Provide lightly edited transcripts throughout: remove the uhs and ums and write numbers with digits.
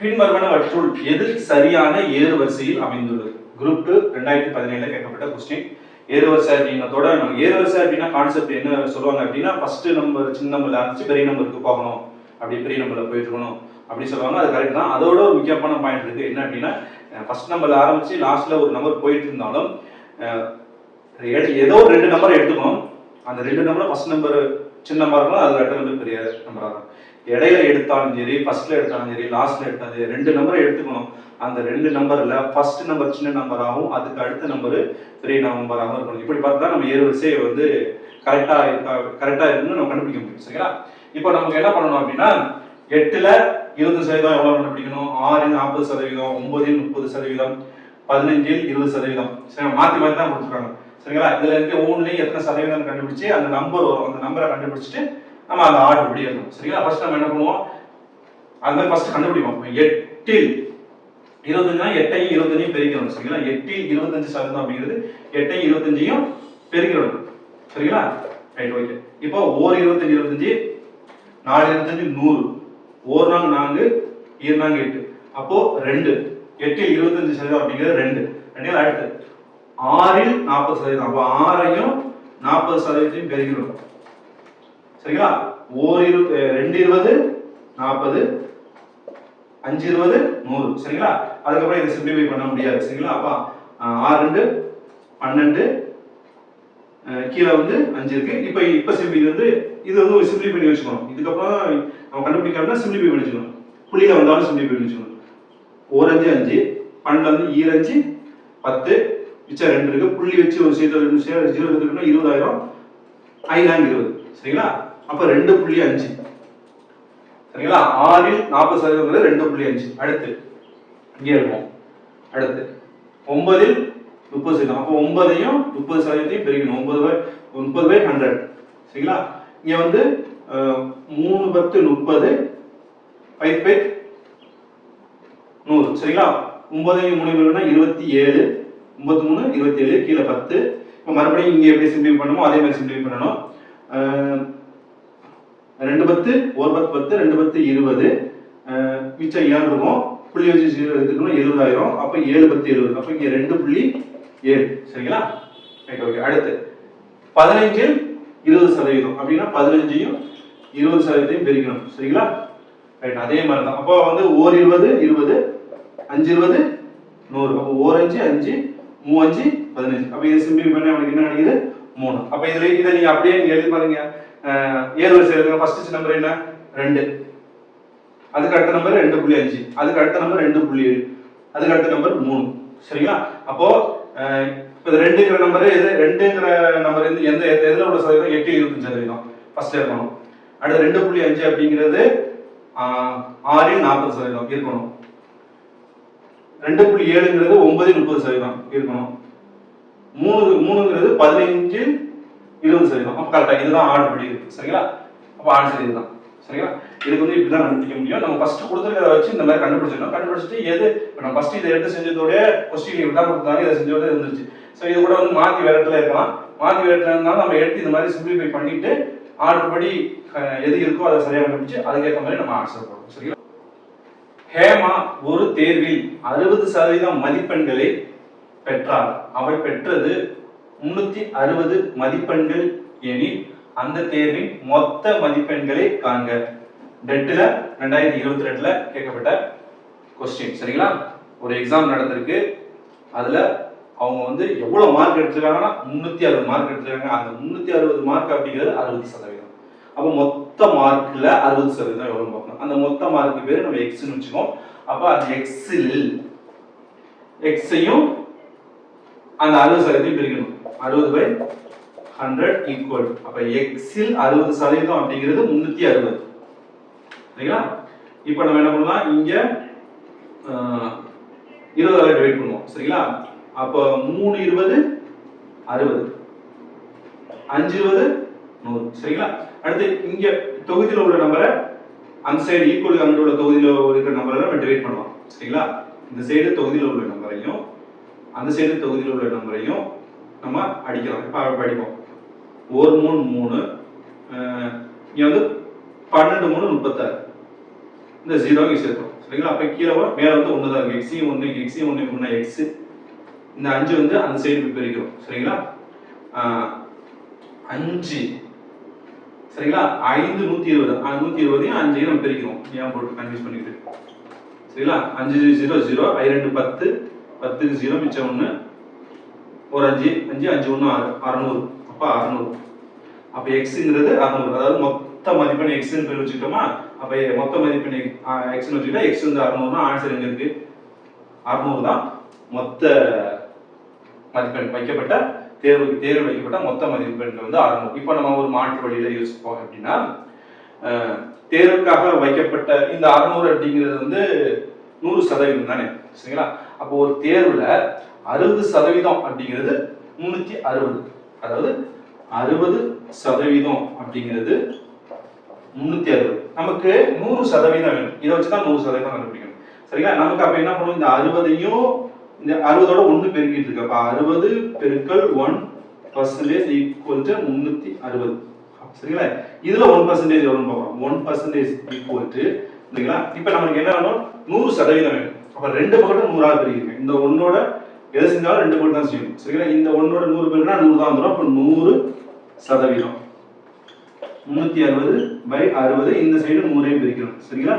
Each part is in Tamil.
பின்வருவனவற்றுள் எது சரியான ஏறு வரிசையில் அமைந்துள்ளது? குரூப் 2 2017 கேட்கப்பட்ட கொஸ்டின். ஏறுவரிசை அப்படின்னதோட நம்ம ஏறுவரிசை அப்படின்னா கான்செப்ட் என்ன சொல்லுவாங்க அப்படின்னா ஃபர்ஸ்ட் நம்பர் சின்ன நம்பர்ல ஆரம்பிச்சு பெரிய நம்பருக்கு போகணும், அப்படி பெரிய நம்பர்ல போயிட்டு இருக்கணும் அப்படி சொல்லுவாங்க. அது கரெக்ட் தான். அதோட ஒரு முக்கியமான பாயிண்ட் இருக்கு. என்ன அப்படின்னா ஃபர்ஸ்ட் நம்பர்ல ஆரம்பிச்சு லாஸ்ட்ல ஒரு நம்பர் போயிட்டு இருந்தாலும் ஏதோ ரெண்டு நம்பர் எடுத்துக்கணும். அந்த ரெண்டு நம்பர் ஃபர்ஸ்ட் நம்பர் சின்ன நம்பர் இருக்கும், அது ரெண்டு நம்பர் பெரிய நம்பரா இருக்கும். இடையில எடுத்தாலும் சரி, ஃபர்ஸ்ட்ல எடுத்தாலும் சரி, லாஸ்ட்ல எடுத்தாலும் சரி, ரெண்டு நம்பரை எடுத்துக்கணும். அந்த ரெண்டு நம்பர்ல ஃபர்ஸ்ட் நம்பர் சின்ன நம்பராகவும் அதுக்கு அடுத்த நம்பர் பெரிய நம்பராகவும் இருக்கணும். இப்படி பார்த்தா நம்ம ஏறுவரிசையை வந்து கரெக்டா இருக்குன்னு நம்ம கண்டுபிடிக்க முடியும். சரிங்களா? இப்போ நமக்கு என்ன பண்ணணும் அப்படின்னா 8ல் 20% எவ்வளவு கண்டுபிடிக்கணும்? 6ல் 40%, 9ல் 30%, 15ல் 20%. சரி, மாத்தி மாத்தி தான் கொடுத்துருக்காங்க. சரிங்களா? இதுல இருக்க ஒவ்வொன்றுலையும் எத்தனை சதவீதம் கண்டுபிடிச்சு அந்த நம்பர் வரும், அந்த நம்பரை கண்டுபிடிச்சிட்டு நம்ம அந்த ஆர்டர் படி எழுதணும். சரிங்களா? ஃபர்ஸ்ட் நம்ம என்ன பண்ணுவோம், அது மாதிரி ஃபர்ஸ்ட் கண்டுபிடிப்போம். 8ல் 25னா 8ஐயும் 25ஐயும் பெருக்கணும். சரிங்களா? 8ல் 25% அப்படிங்கிறது 8ஐயும் 25ஐயும் பெருக்கணும். சரிங்களா? Right, okay. இப்போ 1 25 25, 4 25 100, 1 நாங்க 4, 2 நாங்க 8. அப்போ 2. 8ல் 25% அப்படிங்கிறது 2. ரெண்டு அடுத்து 6ல் 40%. அப்போ 6ஐயும் 40%ஐயும் பெருக்கணும். சரிங்களா? 2 20 40, 5 20 100. சரிங்களா? அதுக்கப்புறம் இதை சிம்பிளிஃபை பண்ண முடியாது. சரிங்களா? அப்ப 6 2 12, கீழே வந்து 5 இருக்கு. இப்ப இது வந்து ஒரு சிம்பிளிஃபை பண்ணி வச்சுக்கணும். இதுக்கப்புறம் நம்ம கண்டுபிடிக்கணும்னா சிம்பிளிஃபை பண்ணி வச்சுக்கணும். புள்ளியில வந்தாலும் சிம்பிளிஃபை பண்ணி வச்சுக்கணும். 1 5 5, 12 வந்து 2 5 10, மிச்சம் 2 இருக்கு. புள்ளி வச்சு ஒரு சீட்டை 0 எடுத்துக்கிட்டோம்னா 20,000, 5 20. சரிங்களா? அப்ப 2.5. சரிங்களா? 6ல் 40% 2.5. அடுத்து இங்கே இருக்கும். அடுத்து 9ல் 30%. அப்போ 9ஐயும் 30%ஐயும் பெருக்கணும். 9/100. சரிங்களா? இங்க வந்து 3 10 30, 5 100. சரிங்களா? 9ஐயும் 3 பெருக்கினா 27, 33 27, கீழே 10. இப்போ மறுபடியும் இங்க எப்படி சிம்பிளிஃபை பண்ணணுமோ அதே மாதிரி சிம்பிளிஃபை பண்ணணும். 2 10 1 10 2 10 20, மிச்சம் 7 இருக்கும். புள்ளி வச்சு 0 எடுத்துக்கணும். 70,000. அப்ப 7 10 70. அப்ப இங்க 2.7. சரிங்களா? Right, okay. அடுத்து 15ல் 20% அப்படின்னா 15ஐயும் 20%ஐயும் பெருக்கணும். சரிங்களா? ரைட், அதே மாதிரி தான். அப்போ வந்து 1 20 20, 5 20 100. அப்போ 1 5 5, 3 5 15. அப்ப இதை சிம்பிளிஃபை பண்ணி நமக்கு என்ன கிடைக்குது? 3. அப்ப இதை நீங்க அப்படியே எழுதி பாருங்க. ஏறுவரிசை எழுதுங்க. ஃபர்ஸ்ட் நம்பர் என்ன? 2. அதுக்கு அடுத்த நம்பர் 2.5, அதுக்கு அடுத்த நம்பர் 2.7, அதுக்கு அடுத்த நம்பர் 3. சரிங்களா? அப்போ இப்போ 2ங்கிற நம்பர் எது? 2ங்கிற நம்பர் எந்த எதுல உள்ள சதவீதம்? 8 25% ஃபர்ஸ்ட் இருக்கணும். அடுத்து 2.5 அப்படிங்கிறது 6ல் 40% இருக்கணும். 2.7ங்கிறது 9ல் 30% இருக்கணும். 3ங்கிறது 15ல் 20%. அப்ப கரெக்டா இதுதான் ஆர்டர் படி இருக்கு. சரிங்களா? அப்ப ஆன்சர் இதுதான். சரிங்களா? இதுக்கு வந்து இப்படிதான் கண்டுபிடிக்க முடியும். நம்ம ஃபர்ஸ்ட் கொடுத்துருக்கத வச்சு இந்த மாதிரி கண்டுபிடிச்சிடணும். கண்டுபிடிச்சிட்டு எது இப்போ நம்ம ஃபர்ஸ்ட் இதை எடுத்து செஞ்சதோட கொஸ்டின் இப்படி தான் கொடுத்தாங்க, இதை செஞ்சதோட இருந்துச்சு. ஸோ இது கூட வந்து மாற்றி வேற இடத்துல இருக்கலாம். மாற்றி வேற இடத்துல இருந்தாலும் நம்ம எடுத்து இந்த மாதிரி சிம்பிளிஃபை பண்ணிட்டு ஆர்டர் படி எது இருக்கோ அதை சரியாக கண்டுபிடிச்சு அதுக்கேற்ற மாதிரி நம்ம ஆன்சர் போடுறோம். சரிங்களா? ஹேமா ஒரு தேர்வில் 60% மதிப்பெண்களை பெற்றார். அவள் பெற்றது 360 மதிப்பெண்கள் எனில் அந்த தேர்வின் மொத்த மதிப்பெண்களை காண்க. டெட்ல 2022ல கேட்கப்பட்ட கொஸ்டின். சரிங்களா? ஒரு எக்ஸாம் நடந்திருக்கு. அதுல அவங்க வந்து எவ்வளவு மார்க் எடுத்திருக்காங்கன்னா 360 மார்க் எடுத்திருக்காங்க. அந்த 360 மார்க் அப்படிங்கிறது 60%. அப்போ மொத்த மார்க்ல 60% எவ்வளவு பார்க்கணும். அந்த மொத்த மார்க்கு பேரு நம்ம எக்ஸ்னு வச்சுக்கோம். அப்ப அந்த எக்ஸையும் அந்த 60% பிரிக்கணும். 60/100 ஈக்குவல். அப்ப எக்ஸில் 60% அப்படிங்கிறது 360. சரிங்களா? இப்போ நம்ம என்ன பண்ணலாம், இங்க 20 டிவைட் பண்ணுவோம். சரிங்களா? அப்ப 3 20 60, 5 20 100. சரிங்களா? அடுத்து இங்க தொகுதியில் உள்ள நம்பரை அந்த சைடு ஈக்குவல் அங்க உள்ள தொகுதியில் இருக்கிற நம்பரை நம்ம டிவைட் பண்ணலாம். சரிங்களா? இந்த சைடு தொகுதியில் உள்ள நம்பரையும் அந்த சைடு தொகுதியில் உள்ள நம்பரையும் நம்ம அடிக்கலாம். இப்ப படிப்போம். 1 3 3, இங்க வந்து 12 3 36. இந்த 0 இங்க சேர்த்தோம். சரிங்களா? அப்ப கீழே மேல வந்து 1 தான் இருக்கு. எக்ஸையும் 1 எக்ஸையும் 1 1 எக்ஸ், இந்த 5 வந்து அந்த சைடு பிரிக்கிறோம். சரிங்களா? 5 சரிங்களா? 5 120, 120 5 நம்ம பிரிக்கிறோம். ஏன் போட்டு கன்ஃபியூஸ் பண்ணிட்டு சரிங்களா? 5 0 0 I2 10, 10க்கு 0 மிச்சம் 1, ஒரு 5 5 5 1 600, அப்ப 600. அப்ப xங்கிறது 600, அதாவது மொத்த மதிப்பெண் x ன்னு பேர் வச்சுக்கிட்டோமா? அப்ப மொத்த மதிப்பெண் x ன்னு வச்சுக்கிட்டா x வந்து 600 னா ஆன்சர் எங்க இருக்கு? 600 தான் மொத்த மதிப்பெண் வைக்கப்பட்ட தேர்வு வைக்கப்பட்ட மொத்த மதிப்பெண்கள் வந்து 600. இப்போ நம்ம ஒரு மாற்று வழியில யோசிப்போம் அப்படின்னா, தேர்வுக்காக வைக்கப்பட்ட இந்த 600 அப்படிங்கிறது வந்து 100% தானே, சரிங்களா? அப்போ ஒரு தேர்வுல 60% அப்படிங்கிறது 360, அதாவது 60% அப்படிங்கிறது 360. நமக்கு 100% வேணும். இதை வச்சுதான் 100% கண்டுபிடிக்கணும். சரிங்களா? நமக்கு அப்ப என்ன பண்ணுவோம்? இந்த 60ஐயும் இந்த 60ஓட 1 பெருக்கிட்டு இருக்கு. அப்ப 60 பெருக்கல் 1% ஈக்குவல் டு 360. சரிங்களா? இதுல 1% எவ்வளவுன்னு பார்ப்போம். 1% ஈக்குவல் டு, சரிங்களா? இப்ப நமக்கு என்ன வேணும்? 100% வேணும். அப்ப ரெண்டு பக்கமும் 100 ஆல பெருக்கிங்க. இந்த 1ஓட எது செஞ்சாலும் ரெண்டு பக்கம் தான் செய்யணும். சரிங்களா? இந்த 1ஓட 100 பெருக்கினா 100 தான் வந்துடும். அப்ப 100%. 360/60, இந்த சைடு 100ஐயும் பிரிக்கணும். சரிங்களா?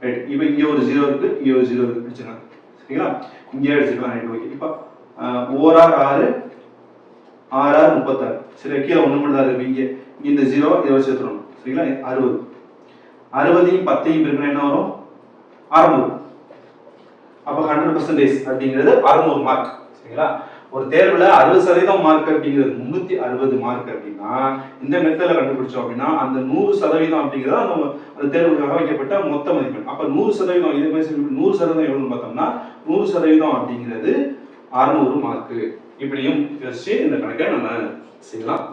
ரைட். இப்போ இங்க ஒரு 0 இருக்கு, இங்க ஒரு 0 இருக்கு, பிரிச்சுக்கலாம். சரிங்களா? இங்கே எடுத்துக்கலாம். Right, okay. இப்போ 4 6 6 6 36. சரி, கீழே 1 மட்டும் தான் இருக்கு. இங்க இந்த 0 இதை வச்சு எடுத்துறோம். சரிங்களா? 60. 60ஐயும் 10ஐயும் பிரிக்கணும், என்ன வரும்? 600. அப்ப 100% அப்படிங்கிறது 600 மார்க். சரிங்களா? ஒரு தேர்வுல 60% மார்க் அப்படிங்கிறது 360 மார்க் அப்படின்னா, இந்த மெத்தட்ல கண்டுபிடிச்சோம் அப்படின்னா அந்த 100% அப்படிங்கிறது அந்த தேர்வுக்காக வைக்கப்பட்ட மொத்த மதிப்பெண். அப்ப 100% இதே மாதிரி 100% எவ்வளவுன்னு பார்த்தோம்னா 100% அப்படிங்கிறது 600 மார்க். இப்படியும் யோசிச்சு இந்த கணக்கை நம்ம செய்யலாம்.